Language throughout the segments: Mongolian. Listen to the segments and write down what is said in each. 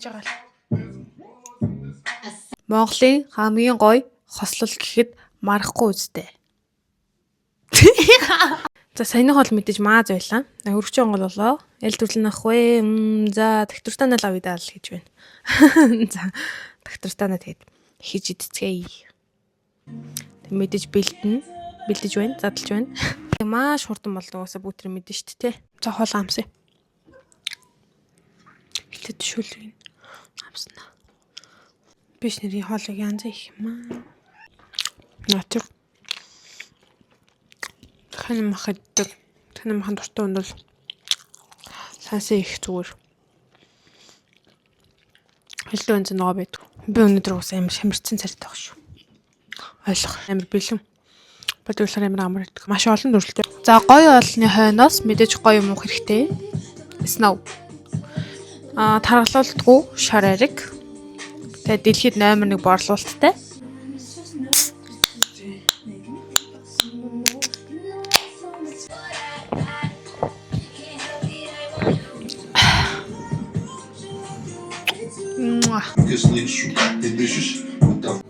Ингэж байгаа л. Монголын хамгийн гоё хослол гэхэд марахгүй үстэй. За саяны хол мэдээж маа зойлаа. Өргөч онгол болоо. Эл төрлөн ахгүй. За докторстанаа л авъя гэж байна. За докторстанаа тэгээд хийж идцгээе. Тэг мэдээж бэлдэж байна, задлж байна. Маш хурдан болдог уусаа бүгд тэр мэдэн штт те. За хоол амсаа. Хилээд шүлгэн амснаа. Биш нэрийн хоолыг янз их юм аа. Натер. Тахан махан дуртай өндөр сансаа их зүгээр. Хилдэ өнцөн нөгөө байдаг. Би өнөөдөр ус амар шамирцсан царайтай баг шүү. Ойлгох амар бэлэн. Бодвол амар амар гэдэг. Маш олон дүрлэлтэй. За гоё олны хойноос мэдээж гоё юм уу хэрэгтэй. Snow. Таргалуулдаггүй шар ариг. Тэгээд дэлхийд номер 1 борлуулалттай.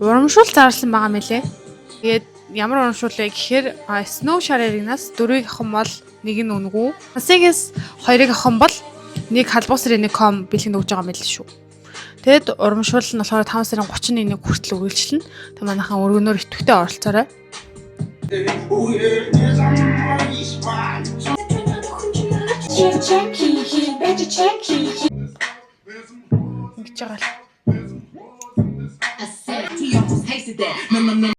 Урамшуул зарласан байгаа мөлий. Тэгээд ямар урамшуул вэ гэхээр Snow шарааригнаас 4-ийг авах юм бол 1 нь үнэгүй. Насигээс 2-ыг авах юм бол 1 халбуусрын 1 бэлгэнд өгж байгаа мэл шүү. Тэгэд урамшуул нь болохоор 5 сарын 31-нд хүртэл үргэлжлэнэ. Тэг манайхан өргөнөөр итгэвтэй оролцоорой. Ингэж байгаа л.